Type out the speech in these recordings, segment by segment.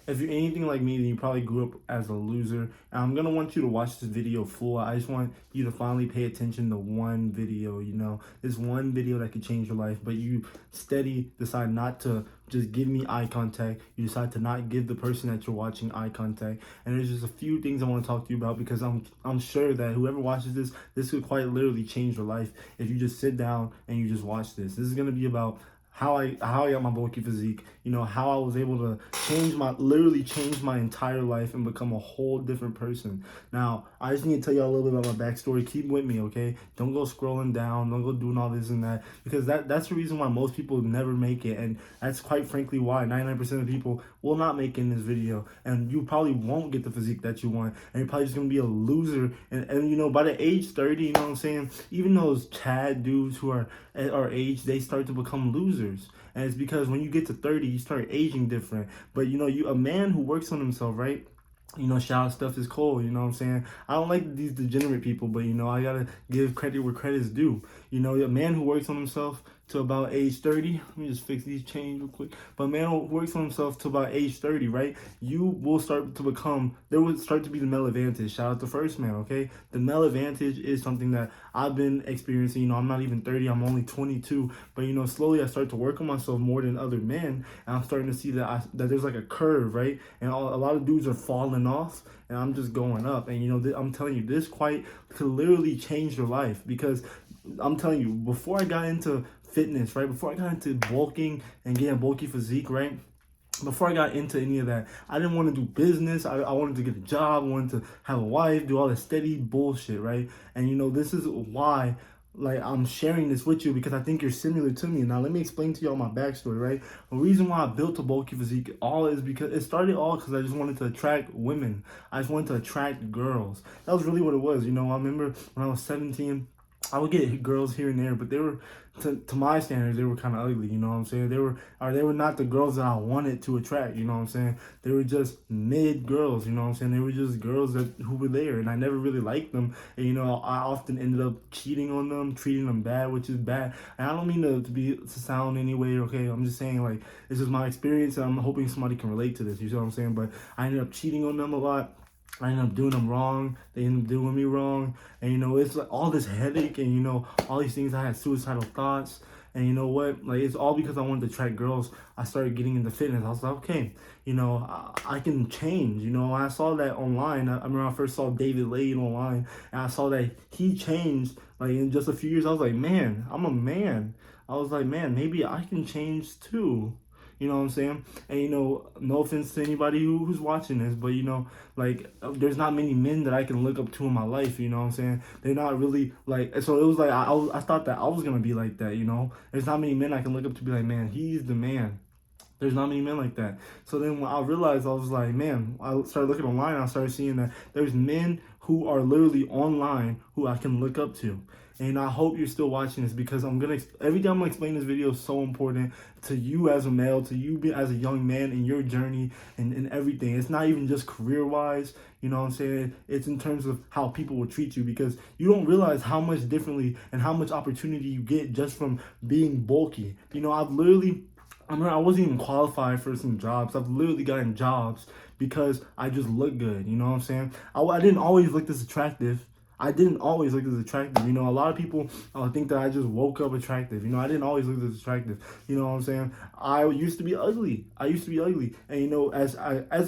if you're anything like me, then you probably grew up as a loser. And I'm gonna want you to watch this video full. I just want you to finally pay attention to one video, this one video that could change your life, but you steady decide not to just give me eye contact. You decide to not give the person that you're watching eye contact. And there's just a few things I want to talk to you about, because I'm sure that whoever watches this could quite literally change your life if you just sit down and you just watch this. This is gonna be about how I got my bulky physique, how I was able to literally change my entire life and become a whole different person. Now, I just need to tell you a little bit about my backstory. Keep with me, okay? Don't go scrolling down, don't go doing all this and that, because that's the reason why most people never make it, and that's quite frankly why 99% of people will not make it in this video, and you probably won't get the physique that you want, and you're probably just gonna be a loser, and by the age 30, you know what I'm saying, even those Chad dudes who are at our age, they start to become losers. And it's because when you get to 30, you start aging different. But a man who works on himself, right? Shout out Stuff is cold, you know what I'm saying? I don't like these degenerate people, but I gotta give credit where credit's due. A man who works on himself to about age 30, let me just fix these chains real quick. But a man who works on himself to about age 30, right? There will start to be the male advantage. Shout out to First Man, okay? The male advantage is something that I've been experiencing. I'm not even 30, I'm only 22. But slowly I start to work on myself more than other men. And I'm starting to see that there's like a curve, right? And a lot of dudes are falling off, and I'm just going up. And I'm telling you, this quite could literally change your life, because I'm telling you, before I got into fitness, right? Before I got into bulking and getting a bulky physique, right? Before I got into any of that, I didn't want to do business. I wanted to get a job, I wanted to have a wife, do all this steady bullshit, right? And this is why I'm sharing this with you, because I think you're similar to me. Now let me explain to y'all my backstory, right? The reason why I built a bulky physique is because it started all because I just wanted to attract women. I just wanted to attract girls. That was really what it was. I remember when I was 17, I would get girls here and there, but they were, to my standards, they were kind of ugly, you know what I'm saying? They were not the girls that I wanted to attract, you know what I'm saying? They were just mid girls, you know what I'm saying? They were just girls who were there, and I never really liked them. And, I often ended up cheating on them, treating them bad, which is bad. And I don't mean to sound any way, okay? I'm just saying, this is my experience, and I'm hoping somebody can relate to this, you see what I'm saying? But I ended up cheating on them a lot. I ended up doing them wrong. They ended up doing me wrong. And, it's like all this headache and, all these things. I had suicidal thoughts. And you know what? It's all because I wanted to attract girls. I started getting into fitness. I was like, okay, I can change. I saw that online. I remember I first saw David Lade online. And I saw that he changed, in just a few years. I was like, man, I'm a man. I was like, man, maybe I can change too. You know what I'm saying? And no offense to anybody who's watching this, but there's not many men that I can look up to in my life. You know what I'm saying? They're not really so it was I thought that I was gonna be like that. There's not many men I can look up to be like, man, he's the man. There's not many men like that. So then when I realized, I was like, man, I started looking online, and I started seeing that there's men who are literally online who I can look up to. And I hope you're still watching this, because every time I'm gonna explain this video is so important to you as a male, to you as a young man in your journey and everything. It's not even just career-wise, you know what I'm saying? It's in terms of how people will treat you, because you don't realize how much differently and how much opportunity you get just from being bulky. I wasn't even qualified for some jobs. I've literally gotten jobs because I just look good. You know what I'm saying? I didn't always look this attractive. A lot of people think that I just woke up attractive. I didn't always look this attractive. You know what I'm saying? I used to be ugly. And as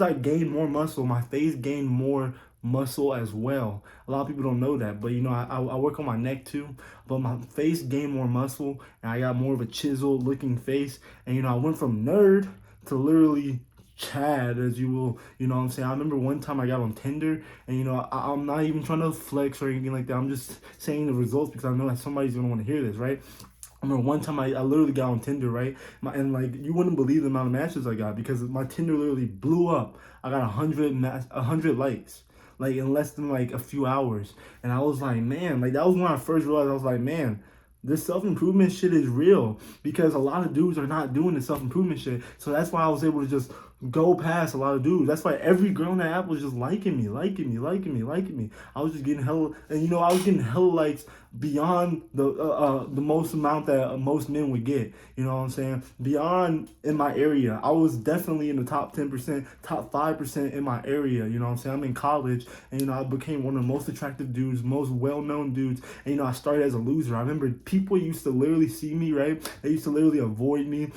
I gained more muscle, my face gained more muscle as well. A lot of people don't know that, but I work on my neck too, but my face gained more muscle, and I got more of a chiseled looking face. And I went from nerd to literally Chad, as you will, you know what I'm saying? I remember one time I got on Tinder, and I'm not even trying to flex or anything like that. I'm just saying the results, because I know that somebody's gonna want to hear this, right? I remember one time I literally got on Tinder, right? You wouldn't believe the amount of matches I got, because my Tinder literally blew up. I got 100 likes, in less than a few hours. And I was like, man, that was when I first realized. I was like, man, this self-improvement shit is real, because a lot of dudes are not doing the self-improvement shit. So that's why I was able to just go past a lot of dudes. That's why every girl in the app was just liking me, liking me, liking me, liking me. I was just getting hella, and I was getting hella likes beyond the most amount that most men would get. You know what I'm saying? Beyond in my area, I was definitely in the top 10%, top 5% in my area. You know what I'm saying? I'm in college, and I became one of the most attractive dudes, most well-known dudes. And I started as a loser. I remember people used to literally see me, right? They used to literally avoid me.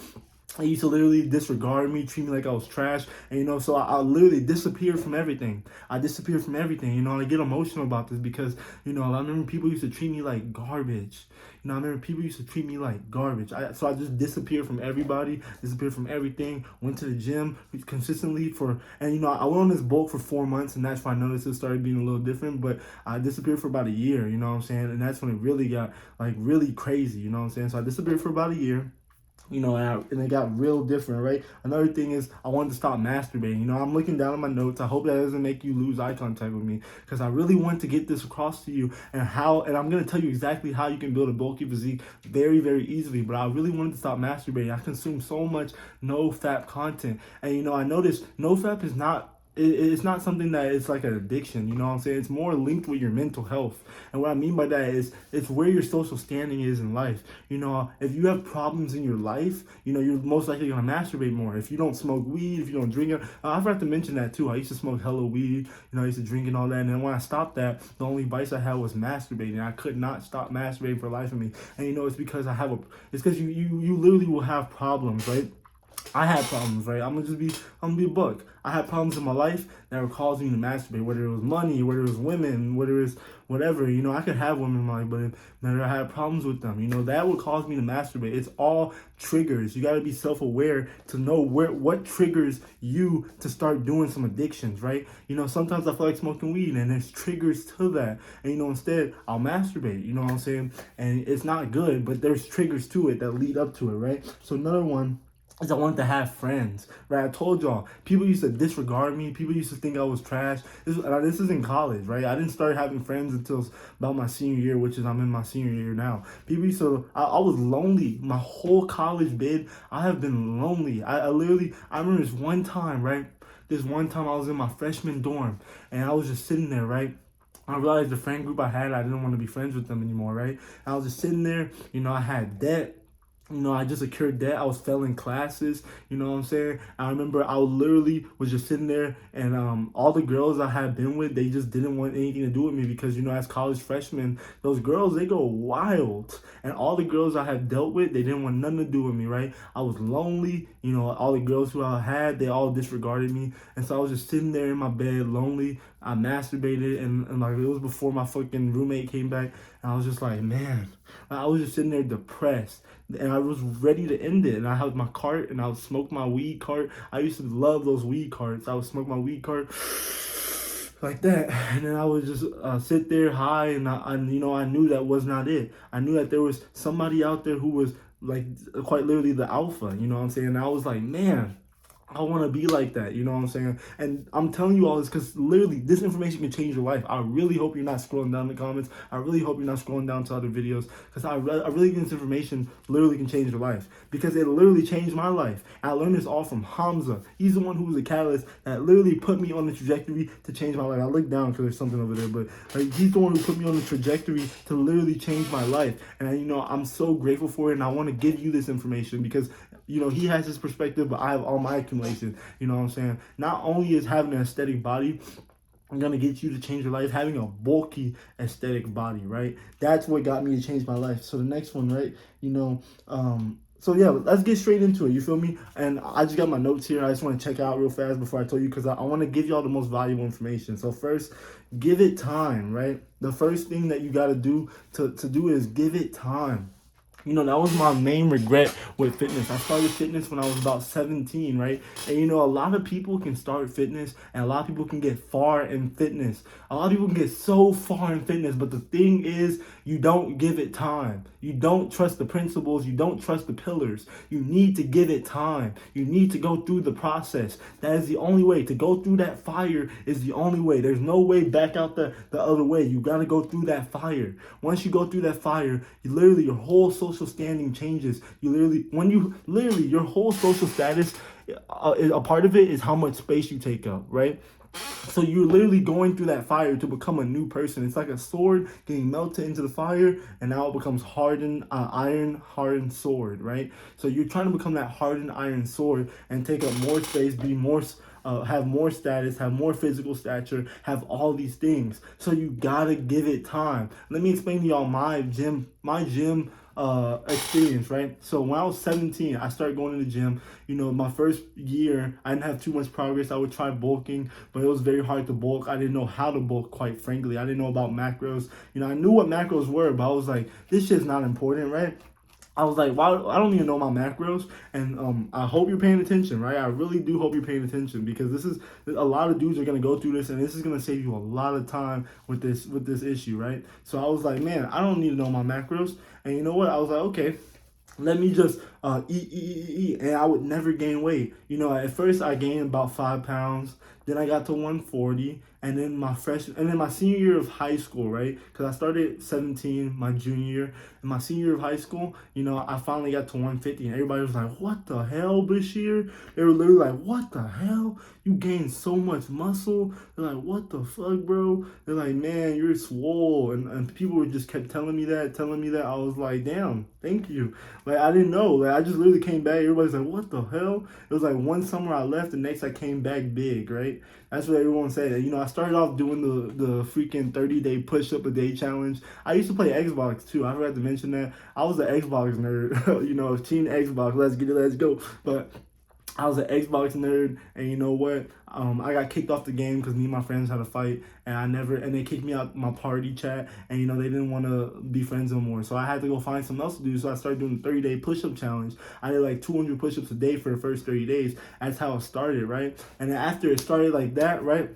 They used to literally disregard me, treat me like I was trash. And, so I literally disappeared from everything. I disappeared from everything. And I get emotional about this because, I remember people used to treat me like garbage. I remember people used to treat me like garbage. So I just disappeared from everybody, disappeared from everything, went to the gym consistently and I went on this bulk for 4 months, and that's when I noticed it started being a little different, but I disappeared for about a year, you know what I'm saying? And that's when it really got like really crazy, you know what I'm saying? So I disappeared for about a year. And it got real different, right? Another thing is I wanted to stop masturbating. I'm looking down at my notes. I hope that doesn't make you lose eye contact with me, because I really want to get this across to you and I'm going to tell you exactly how you can build a bulky physique very, very easily. But I really wanted to stop masturbating. I consume so much no-fap content. And, I noticed no-fap is not it's not something that it's like an addiction, you know what I'm saying? It's more linked with your mental health. And what I mean by that is it's where your social standing is in life. If you have problems in your life, you're most likely going to masturbate more. If you don't smoke weed, if you don't drink it. I forgot to mention that too. I used to smoke hella weed, I used to drink and all that. And then when I stopped that, the only vice I had was masturbating. I could not stop masturbating for the life of me. And it's because it's because you literally will have problems, right? I had problems, right? I'm gonna be a buck. I had problems in my life that were causing me to masturbate, whether it was money, whether it was women, whether it's whatever. I could have women in my life, but I had problems with them. That would cause me to masturbate. It's all triggers. You gotta be self-aware to know what triggers you to start doing some addictions, right? Sometimes I feel like smoking weed, and there's triggers to that. And instead I'll masturbate. You know what I'm saying? And it's not good, but there's triggers to it that lead up to it, right? So another one is I wanted to have friends, right? I told y'all, people used to disregard me. People used to think I was trash. This is in college, right? I didn't start having friends until about my senior year, which is I'm in my senior year now. People used to, I was lonely. My whole college bid, I have been lonely. I remember this one time, right? This one time I was in my freshman dorm, and I was just sitting there, right? I realized the friend group I had, I didn't want to be friends with them anymore, right? I was just sitting there, I had debt. I just incurred debt. I was failing classes, you know what I'm saying? I remember I literally was just sitting there, and all the girls I had been with, they just didn't want anything to do with me because, as college freshmen, those girls, they go wild. And all the girls I had dealt with, they didn't want nothing to do with me, right? I was lonely. All the girls who I had, they all disregarded me. And so I was just sitting there in my bed, lonely. I masturbated, and like, it was before my fucking roommate came back. And I was just like, man, I was just sitting there depressed. And I was ready to end it. And I had my cart, and I would smoke my weed cart. I used to love those weed carts. I would smoke my weed cart like that, and then I would just sit there high, and I knew that was not it. I knew that there was somebody out there who was like quite literally the alpha. You know what I'm saying? And I was like, man, I want to be like that, you know what I'm saying? And I'm telling you all this because literally this information can change your life. I really hope you're not scrolling down the comments. I really hope you're not scrolling down to other videos, because I really think this information literally can change your life, because it literally changed my life. I learned this all from Hamza. He's the one who was the catalyst that literally put me on the trajectory to change my life. I look down because there's something over there, but he's the one who put me on the trajectory to literally change my life. And I'm so grateful for it, and I want to give you this information because he has his perspective, but I have all my accumulation. You know what I'm saying? Not only is having an aesthetic body going to get you to change your life, having a bulky aesthetic body, right? That's what got me to change my life. So the next one, right? So yeah, let's get straight into it. You feel me? And I just got my notes here. I just want to check out real fast before I tell you, because I want to give y'all the most valuable information. So first, give it time, right? The first thing that you got to do to do is give it time. That was my main regret with fitness. I started fitness when I was about 17, right? And, a lot of people can start fitness, and a lot of people can get far in fitness. A lot of people can get so far in fitness, but the thing is, you don't give it time. You don't trust the principles. You don't trust the pillars. You need to give it time. You need to go through the process. That is the only way. To go through that fire is the only way. There's no way back out the other way. You got to go through that fire. Once you go through that fire, your whole social standing changes. Your whole social status a part of it is how much space you take up, right? So you're literally going through that fire to become a new person. It's like a sword getting melted into the fire, and now it becomes hardened, iron hardened sword, right? So you're trying to become that hardened iron sword and take up more space, be more, have more status, have more physical stature, have all these things. So you gotta give it time. Let me explain to y'all my gym experience, right? So when I was 17, I started going to the gym. You know, my first year, I didn't have too much progress. I would try bulking, but it was very hard to bulk. I didn't know how to bulk, quite frankly. I didn't know about macros. You know, I knew what macros were, but I was like, this shit's not important, right? I was like, wow, I don't even know my macros, and I hope you're paying attention, right? I really do hope you're paying attention, because this is a lot of dudes are gonna go through this, and this is gonna save you a lot of time with this issue, right? So I was like, man, I don't need to know my macros, and you know what? I was like, okay, let me just eat, and I would never gain weight. You know, at first I gained about 5 pounds, then I got to 140, and then my senior year of high school, right? Because I started at 17, my junior year, in my senior year of high school, you know, I finally got to 150, and everybody was like, "What the hell, Bashir?" They were literally like, "What the hell? You gained so much muscle." They're like, "What the fuck, bro?" They're like, "Man, you're swole," and people were just kept telling me that, telling me that. I was like, "Damn, thank you." Like, I didn't know. Like, I just literally came back. Everybody's like, "What the hell?" It was like one summer I left, the next I came back big, right? That's what everyone said. You know, I started off doing the freaking 30-day push-up a day challenge. I used to play Xbox too. I forgot to mention that. I was an Xbox nerd. You know, Team Xbox. Let's get it. Let's go. But I was an Xbox nerd, and you know what? I got kicked off the game because me and my friends had a fight, and they kicked me out my party chat, and you know, they didn't want to be friends no more. So I had to go find something else to do. So I started doing the 30-day push-up challenge. I did like 200 push-ups a day for the first 30 days. That's how it started, right? And then after it started like that, right?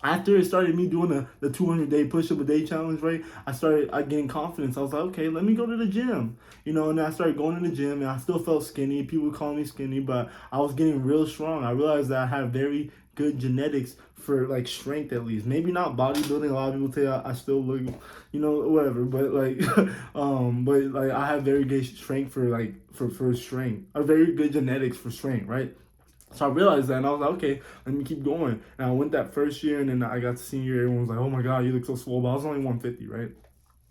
After it started me doing the 200-day push-up a day challenge, right? I started getting confidence. I was like, okay, let me go to the gym. You know, and then I started going to the gym, and I still felt skinny. People would call me skinny, but I was getting real strong. I realized that I have very good genetics for like strength, at least. Maybe not bodybuilding. A lot of people say I still look, you know, whatever. But like, but like I have very good strength for like for strength. A very good genetics for strength, right? So I realized that, and I was like, okay, let me keep going. And I went that first year, and then I got to senior year. Everyone was like, oh my God, you look so swole. But I was only 150, right?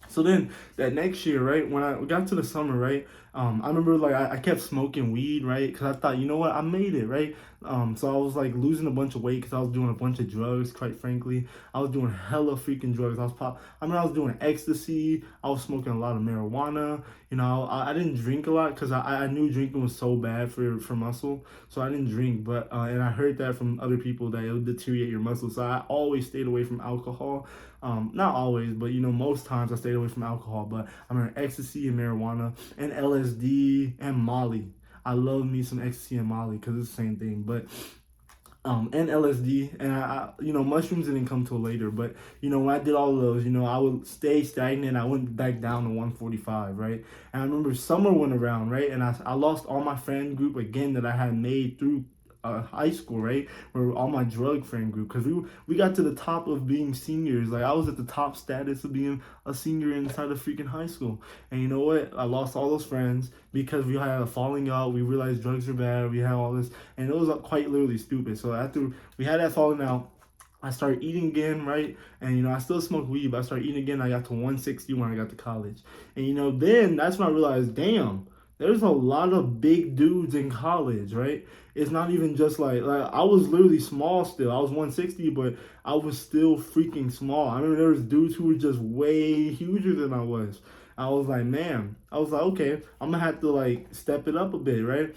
So then that next year, right, when I got to the summer, right, I remember like I kept smoking weed, right, because I thought, you know what, I made it, right. So I was like losing a bunch of weight because I was doing a bunch of drugs. Quite frankly, I was doing hella freaking drugs. I was doing ecstasy. I was smoking a lot of marijuana. You know, I didn't drink a lot because I knew drinking was so bad for muscle. So I didn't drink, but and I heard that from other people that it would deteriorate your muscles. So I always stayed away from alcohol. Not always, but you know, most times I stayed away from alcohol. But I'm on ecstasy and marijuana and LSD and Molly. I love me some ecstasy and Molly because it's the same thing. But and LSD, and you know, mushrooms didn't come till later. But you know, when I did all of those, you know, I would stay stagnant. I went back down to 145, right? And I remember summer went around, right? And I lost all my friend group again that I had made through high school, right? Where all my drug friend group, because we got to the top of being seniors. Like I was at the top status of being a senior inside of freaking high school. And you know what? I lost all those friends because we had a falling out. We realized drugs are bad. We had all this, and it was quite literally stupid. So after we had that falling out, I started eating again, right? And you know, I still smoke weed, but I started eating again. I got to 160 when I got to college, and you know, then that's when I realized, damn, there's a lot of big dudes in college, right? It's not even just like I was literally small still. I was 160, but I was still freaking small. I remember there was dudes who were just way huger than I was. I was like, man, I was like, okay, I'm gonna have to like step it up a bit, right?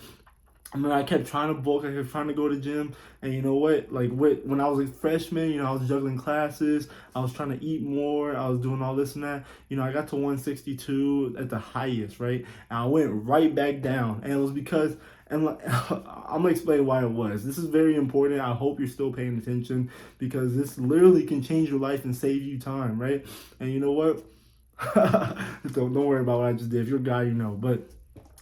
I mean, I kept trying to bulk. I kept trying to go to gym, and you know what? Like, when I was a freshman, you know, I was juggling classes. I was trying to eat more. I was doing all this and that. You know, I got to 162 at the highest, right? And I went right back down, and it was because, and like, I'm gonna explain why it was. This is very important. I hope you're still paying attention because this literally can change your life and save you time, right? And you know what? Don't worry about what I just did. If you're a guy, you know, but.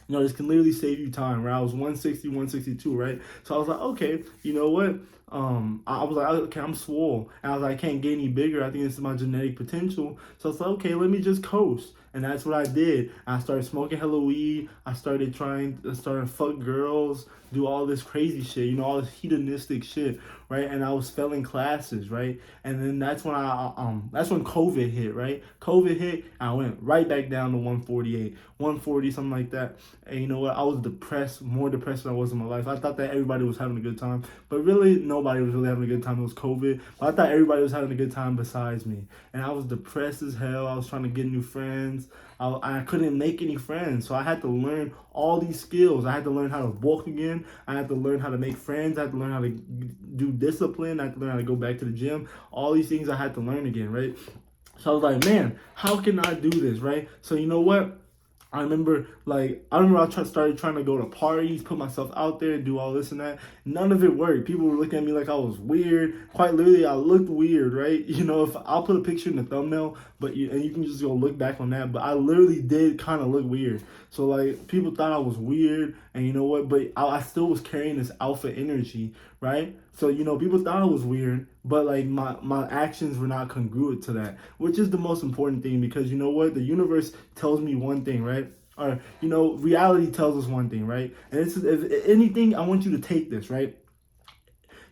You know, this can literally save you time, right? I was 160, 162, right? So I was like, okay, you know what? I was like, okay, I'm swole. And I was like, I can't get any bigger. I think this is my genetic potential. So it's like, okay, let me just coast. And that's what I did. I started smoking hella weed. I started to fuck girls, do all this crazy shit, all this hedonistic shit, right? And I was failing classes, right? And then that's when COVID hit, right? COVID hit, and I went right back down to 148, 140, something like that. And you know what? I was depressed, more depressed than I was in my life. I thought that everybody was having a good time, but really nobody was really having a good time. It was COVID. But I thought everybody was having a good time besides me. And I was depressed as hell. I was trying to get new friends. I couldn't make any friends. So I had to learn all these skills. I had to learn how to walk again. I had to learn how to make friends. I had to learn how to do discipline. I had to learn how to go back to the gym. All these things I had to learn again, right? So I was like, man, how can I do this, right? So you know what? I remember started trying to go to parties, put myself out there, do all this and that. None of it worked. People were looking at me like I was weird. Quite literally, I looked weird, right? If I'll put a picture in the thumbnail, and you can just go look back on that. But I literally did kind of look weird. So like people thought I was weird, and you know what? But I still was carrying this alpha energy, right? So people thought I was weird, but like my actions were not congruent to that, which is the most important thing, because you know what? The universe tells me one thing, right? Or reality tells us one thing, right? And if anything, I want you to take this, right?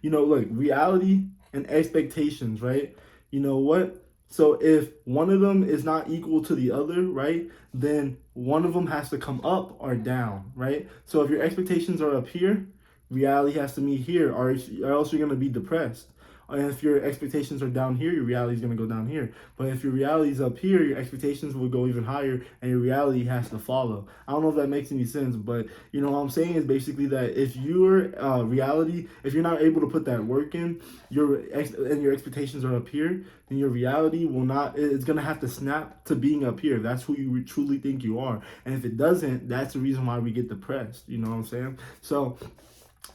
Look, reality and expectations, right? You know what? So if one of them is not equal to the other, right, then one of them has to come up or down, right? So if your expectations are up here, reality has to meet here, or else you're going to be depressed. And if your expectations are down here, your reality is going to go down here. But if your reality is up here, your expectations will go even higher, and your reality has to follow. I don't know if that makes any sense, but what I'm saying is basically that if your reality, if you're not able to put that work in, and your expectations are up here, then your reality will not. It's going to have to snap to being up here. That's who you truly think you are. And if it doesn't, that's the reason why we get depressed. You know what I'm saying? So.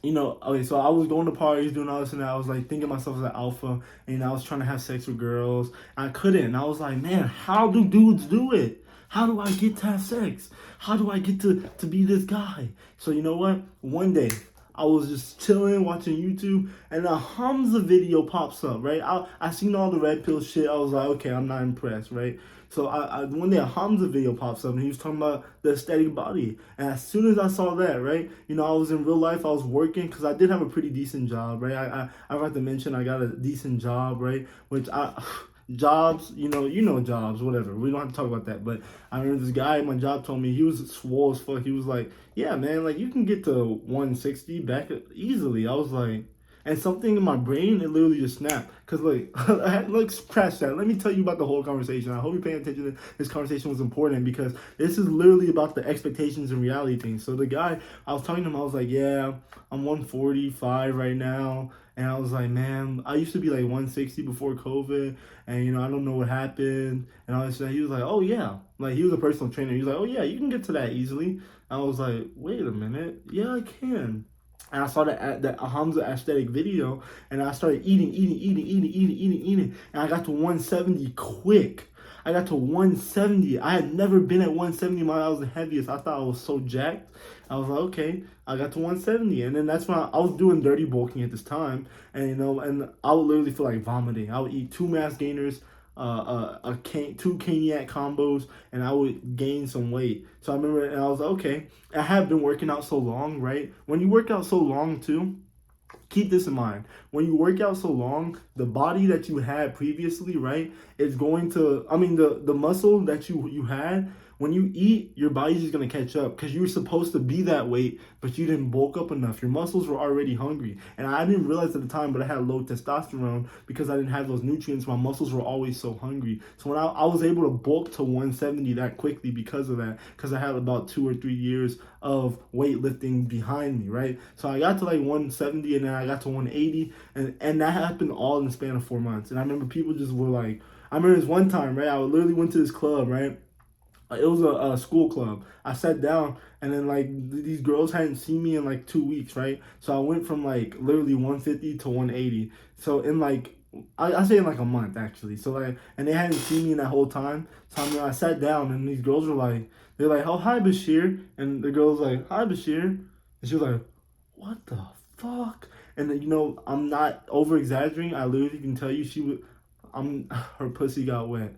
Okay, so I was going to parties, doing all this and that. I was like thinking myself as an alpha, and I was trying to have sex with girls. I couldn't. And I was like, man, how do dudes do it? How do I get to have sex? How do I get to be this guy? So you know what? One day, I was just chilling, watching YouTube, and a Hamza video pops up, right? I seen all the red pill shit. I was like, okay, I'm not impressed, right? So one day a Hamza video pops up, and he was talking about the aesthetic body. And as soon as I saw that, right, I was in real life, I was working, because I did have a pretty decent job, right? I forgot to mention I got a decent job, right? Jobs, jobs, whatever. We don't have to talk about that. But I remember this guy at my job told me, he was swole as fuck. He was like, yeah, man, like you can get to 160 back easily. I was like, and something in my brain, it literally just snapped. Because, look, scratch that. Let me tell you about the whole conversation. I hope you're paying attention. This conversation was important, because this is literally about the expectations and reality thing. So the guy, I was talking to him, I was like, yeah, I'm 145 right now. And I was like, man, I used to be like 160 before COVID. And, I don't know what happened. And all this stuff. He was like, oh, yeah. Like, he was a personal trainer. He was like, oh, yeah, you can get to that easily. I was like, wait a minute. Yeah, I can. And I saw that Hamza aesthetic video, and I started eating, and I got to 170 quick. I got to 170. I had never been at 170 when I was the heaviest. I thought I was so jacked. I was like, okay, I got to 170. And then that's when I was doing dirty bulking at this time. And, and I would literally feel like vomiting. I would eat 2 mass gainers, 2 caniac combos, and I would gain some weight. So I remember, and I was like, okay, I have been working out so long, right? When you work out so long too, keep this in mind. When you work out so long, the body that you had previously, right, is going to, the muscle that you had, when you eat, your body's just going to catch up, because you were supposed to be that weight, but you didn't bulk up enough. Your muscles were already hungry. And I didn't realize at the time, but I had low testosterone because I didn't have those nutrients. My muscles were always so hungry. So when I was able to bulk to 170 that quickly because of that, because I had about 2 or 3 years of weightlifting behind me, right? So I got to like 170, and then I got to 180, and that happened all in the span of 4 months. And I remember people just were like, I remember this one time, right? I literally went to this club, right? It was a school club. I sat down, and then like these girls hadn't seen me in like 2 weeks, right? So I went from like literally 150 to 180. So in like I say in like a month actually. So like, and they hadn't seen me in that whole time. So I sat down, and these girls were like, they're like, oh hi Bashir, and the girl was like, hi Bashir, and she was like, what the fuck? And you know, I'm not over exaggerating. I literally can tell you her pussy got wet.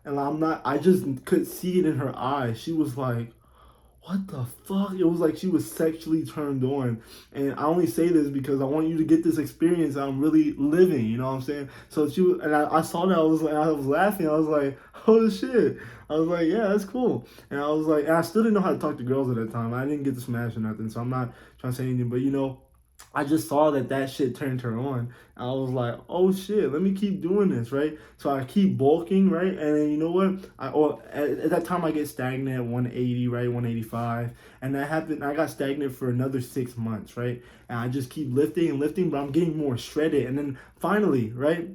And I'm not, I just could see it in her eyes. She was like, what the fuck? It was like she was sexually turned on. And I only say this because I want you to get this experience I'm really living, you know what I'm saying? So she was, and I saw that, I was laughing. I was like, oh shit. I was like, yeah, that's cool. And I was like, and I still didn't know how to talk to girls at that time. I didn't get to smash or nothing, so I'm not trying to say anything, but you know, I just saw that shit turned her on. I was like, oh shit, let me keep doing this, right? So I keep bulking, right? And then you know what? At that time I get stagnant at 180, right? 185. And that happened, I got stagnant for another 6 months, right? And I just keep lifting and lifting, but I'm getting more shredded. And then finally, right?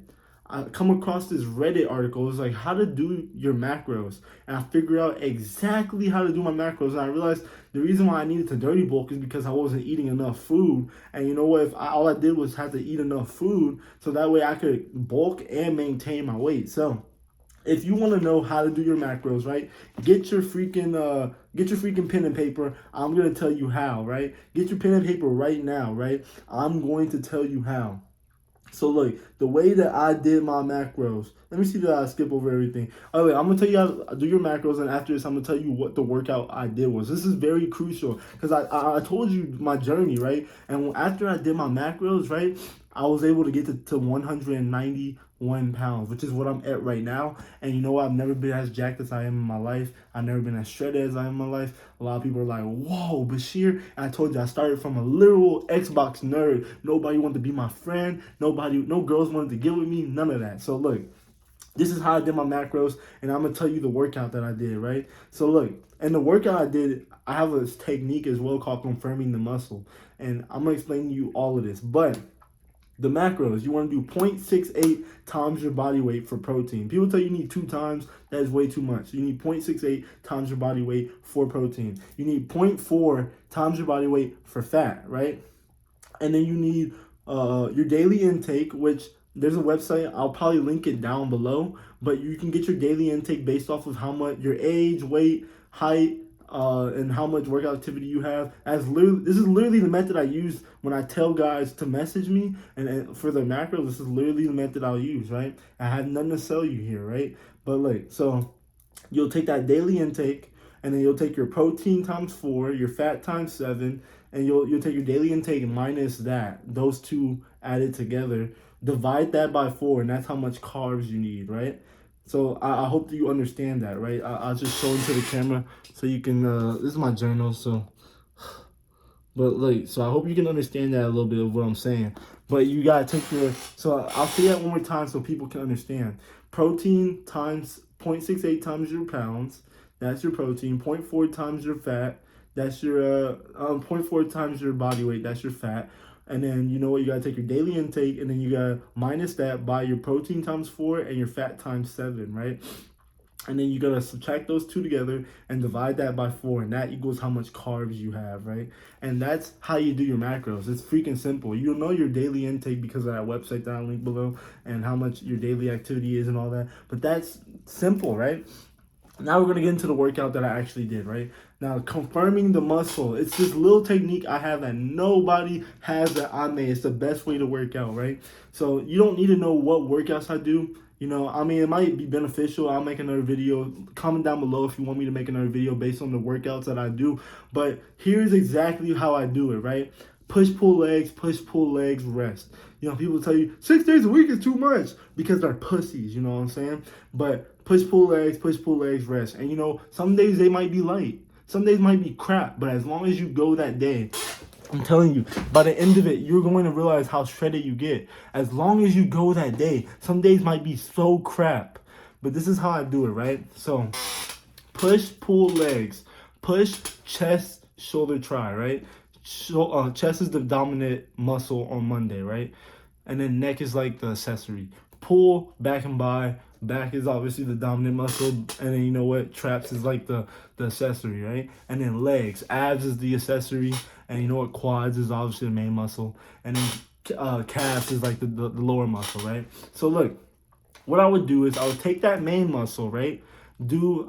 I come across this Reddit article. It's like how to do your macros, and I figured out exactly how to do my macros. And I realized the reason why I needed to dirty bulk is because I wasn't eating enough food. And you know what? All I did was have to eat enough food, so that way I could bulk and maintain my weight. So if you want to know how to do your macros, right, get your freaking pen and paper. I'm gonna tell you how, right? Get your pen and paper right now, right? I'm going to tell you how. So look, the way that I did my macros, let me see that I skip over everything. Oh wait, I'm gonna tell you how to do your macros, and after this, I'm gonna tell you what the workout I did was. This is very crucial because I told you my journey, right? And after I did my macros, right, I was able to get to 191 pounds, which is what I'm at right now. And you know what? I've never been as jacked as I am in my life. I've never been as shredded as I am in my life. A lot of people are like, whoa, Bashir. And I told you I started from a literal Xbox nerd. Nobody wanted to be my friend. No girls wanted to get with me. None of that. So look, this is how I did my macros, and I'm gonna tell you the workout that I did, right? So look, and the workout I did, I have a technique as well called confirming the muscle. And I'm gonna explain to you all of this. But the macros, you want to do 0.68 times your body weight for protein. People tell you need 2 times. That is way too much. You need 0.68 times your body weight for protein. You need 0.4 times your body weight for fat, right? And then you need your daily intake, which there's a website. I'll probably link it down below. But you can get your daily intake based off of how much your age, weight, height, and how much workout activity you have. This is literally the method I use when I tell guys to message me, and for the macros, this is literally the method I'll use, right? I have nothing to sell you here, right? But like, so you'll take that daily intake, and then you'll take your protein times 4, your fat times 7, and you'll take your daily intake minus those two added together, divide that by 4, and that's how much carbs you need, right? So I hope that you understand that, right? I'll just show into the camera so you can, this is my journal, so, but like, so I hope you can understand that a little bit of what I'm saying. But you gotta take so I'll say that one more time so people can understand. Protein times 0.68 times your pounds, that's your protein. 0.4 times your fat, that's your, 0.4 times your body weight, that's your fat. And then, you know what, you got to take your daily intake, and then you got to minus that by your protein times 4 and your fat times 7, right? And then you got to subtract those two together and divide that by 4, and that equals how much carbs you have, right? And that's how you do your macros. It's freaking simple. You'll know your daily intake because of that website that I'll link below and how much your daily activity is and all that. But that's simple, right? Now we're going to get into the workout that I actually did, right? Now, confirming the muscle. It's this little technique I have that nobody has that I made. It's the best way to work out, right? So you don't need to know what workouts I do. You know, I mean, it might be beneficial. I'll make another video. Comment down below if you want me to make another video based on the workouts that I do. But here's exactly how I do it, right? Push, pull legs, rest. You know, people tell you 6 days a week is too much because they're pussies, you know what I'm saying? But push, pull legs, rest. And you know, some days they might be light. Some days might be crap, but as long as you go that day, I'm telling you, by the end of it, you're going to realize how shredded you get. As long as you go that day, some days might be so crap. But this is how I do it, right? So, push, pull legs. Push, chest, shoulder, try, right? Chest is the dominant muscle on Monday, right? And then neck is like the accessory. Pull, back and by. Back is obviously the dominant muscle, and then you know what? Traps is like the accessory, right? And then legs, abs is the accessory, and you know what? Quads is obviously the main muscle, and then calves is like the lower muscle, right? So look, what I would do is I would take that main muscle, right?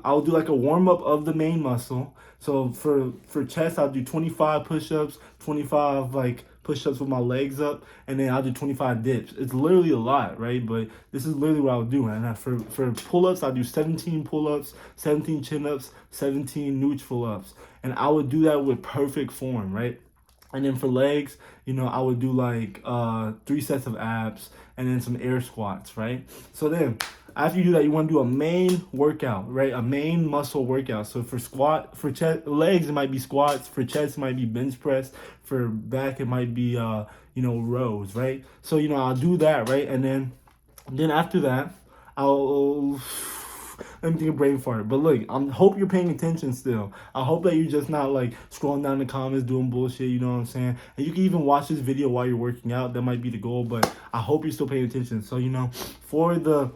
I'll do like a warm up of the main muscle. So for chest, I'll do 25 push-ups, 25 like push-ups with my legs up, and then I'll do 25 dips. It's literally a lot, right? But this is literally what I would do. And for pull-ups, I do 17 pull-ups, 17 chin-ups, 17 nooch pull-ups. And I would do that with perfect form, right? And then for legs, you know, I would do like 3 sets of abs and then some air squats, right? So then after you do that, you want to do a main workout, right? A main muscle workout. So for chest, legs, it might be squats. For chest, it might be bench press. For back, it might be, you know, rows, right? So, you know, I'll do that, right? And then after that, I'll let me take a brain fart. But look, I hope you're paying attention still. I hope that you're just not like scrolling down the comments doing bullshit, you know what I'm saying? And you can even watch this video while you're working out. That might be the goal, but I hope you're still paying attention. So, you know, for the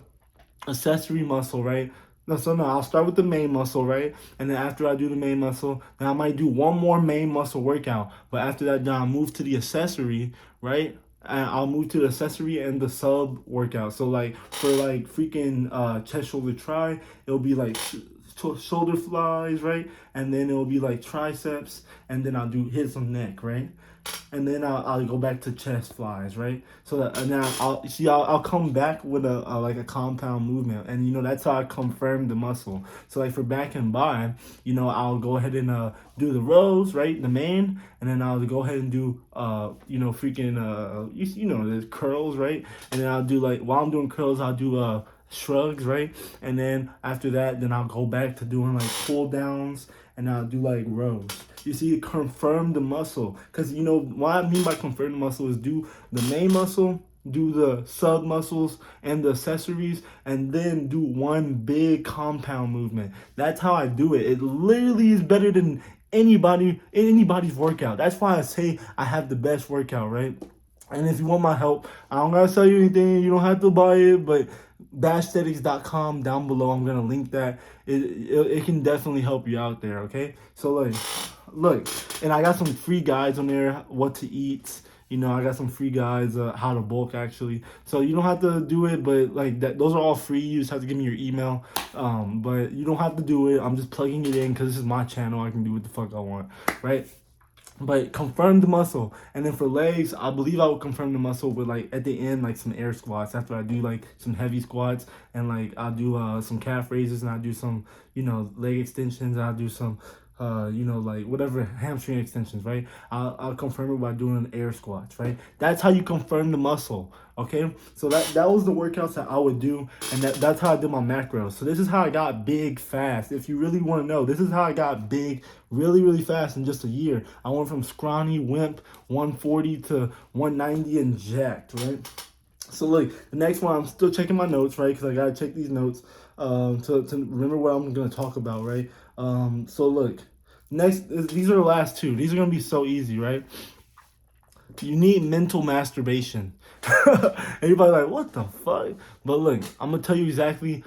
accessory muscle, right? No, I'll start with the main muscle, right? And then after I do the main muscle, then I might do one more main muscle workout. But after that, then I'll move to the accessory, right? And I'll move to the accessory and the sub workout. So like for like freaking chest, shoulder, try, it'll be like shoulder flies, right? And then it'll be like triceps, and then I'll hit some neck, right? And then I'll go back to chest flies, right? So that, and then I'll come back with a like a compound movement, and you know that's how I confirm the muscle. So like for back and bi, you know, I'll go ahead and do the rows, right, the main, and then I'll go ahead and do you know, freaking you know, the curls, right? And then I'll do like, while I'm doing curls, I'll do shrugs, right? And then after that, then I'll go back to doing like pull downs, and I'll do like rows. You see, confirm the muscle. Because, you know, what I mean by confirm the muscle is do the main muscle, do the sub muscles and the accessories, and then do one big compound movement. That's how I do it. It literally is better than anybody's workout. That's why I say I have the best workout, right? And if you want my help, I don't gotta sell you anything. You don't have to buy it, but bashesthetics.com down below. I'm gonna link that. It can definitely help you out there. Okay, so like, look, and I got some free guides on there, what to eat. You know, I got some free guides, how to bulk actually. So you don't have to do it, but like that, those are all free. You just have to give me your email. But you don't have to do it. I'm just plugging it in because this is my channel. I can do what the fuck I want, right? But confirm the muscle. And then for legs, I believe I will confirm the muscle with like at the end, like some air squats after I do like some heavy squats, and like I'll do some calf raises, and I'll do some, you know, leg extensions. I'll do some you know, like whatever hamstring extensions, right? I'll confirm it by doing air squats, right? That's how you confirm the muscle, okay? So that was the workouts that I would do, and that's how I did my macros. So this is how I got big fast. If you really want to know, this is how I got big really fast in just a year. I went from scrawny wimp 140 to 190 and jacked, right? So look, the next one, I'm still checking my notes, right? Because I gotta check these notes to remember what I'm gonna talk about, right? So look, next, these are the last two. These are gonna be so easy, right? You need mental masturbation. Everybody like, what the fuck? But look, I'm gonna tell you exactly.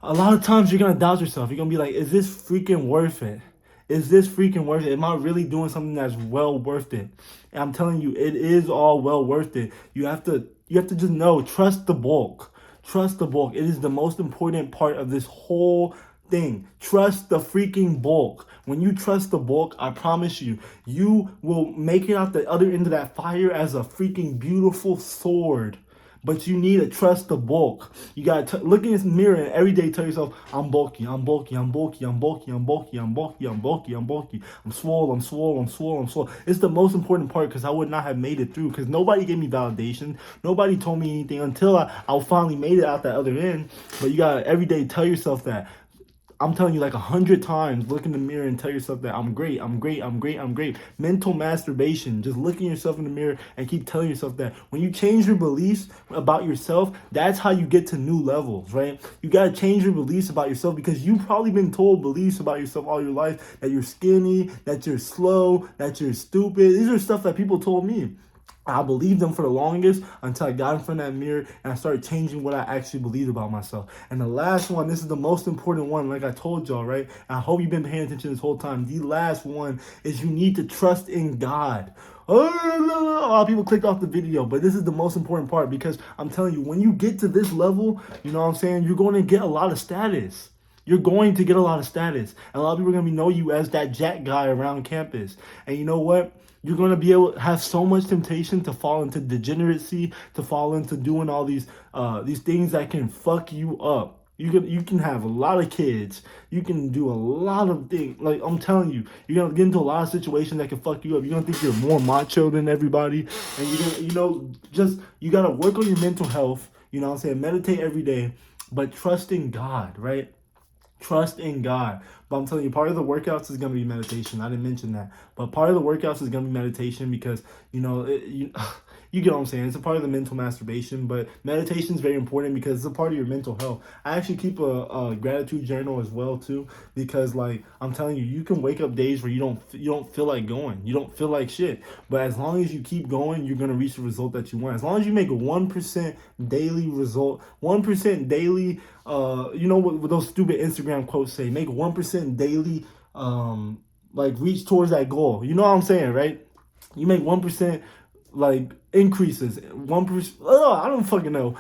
A lot of times you're gonna doubt yourself. You're gonna be like, is this freaking worth it? Is this freaking worth it? Am I really doing something that's well worth it? And I'm telling you, it is all well worth it. You have to just know, trust the bulk. Trust the bulk. It is the most important part of this whole thing. Trust the freaking bulk. When you trust the bulk, I promise you, you will make it out the other end of that fire as a freaking beautiful sword. But you need to trust the bulk. You gotta look in this mirror and every day tell yourself, I'm bulky, I'm bulky, I'm bulky, I'm bulky, I'm bulky, I'm bulky, I'm bulky, I'm bulky, I'm swole, I'm swole, I'm swole, I'm swole. It's the most important part, because I would not have made it through, because nobody gave me validation. Nobody told me anything until I finally made it out that other end. But you gotta every day tell yourself that. I'm telling you, like 100 times, look in the mirror and tell yourself that I'm great, I'm great, I'm great, I'm great. Mental masturbation, just looking yourself in the mirror and keep telling yourself that. When you change your beliefs about yourself, that's how you get to new levels, right? You got to change your beliefs about yourself, because you've probably been told beliefs about yourself all your life, that you're skinny, that you're slow, that you're stupid. These are stuff that people told me. I believed them for the longest until I got in front of that mirror and I started changing what I actually believed about myself. And the last one, this is the most important one, like I told y'all, right? And I hope you've been paying attention this whole time. The last one is you need to trust in God. A lot of people clicked off the video, but this is the most important part, because I'm telling you, when you get to this level, you know what I'm saying, you're going to get a lot of status. You're going to get a lot of status. And a lot of people are going to know you as that jack guy around campus. And you know what? You're gonna be able to have so much temptation to fall into degeneracy, to fall into doing all these things that can fuck you up. You can have a lot of kids. You can do a lot of things. Like I'm telling you, you're gonna get into a lot of situations that can fuck you up. You're gonna think you're more macho than everybody, and you're gonna, just you gotta work on your mental health. You know what I'm saying? Meditate every day, but trust in God, right? Trust in God. But I'm telling you, part of the workouts is going to be meditation. I didn't mention that. But part of the workouts is going to be meditation because, you get what I'm saying. It's a part of the mental masturbation. But meditation is very important because it's a part of your mental health. I actually keep a gratitude journal as well, too. Because, like, I'm telling you, you can wake up days where you don't feel like going. You don't feel like shit. But as long as you keep going, you're going to reach the result that you want. As long as you make a 1% daily result, 1% daily, what those stupid Instagram quotes say, make 1% daily, like reach towards that goal. You know what I'm saying, right? You make 1%, like increases, 1%. I don't fucking know.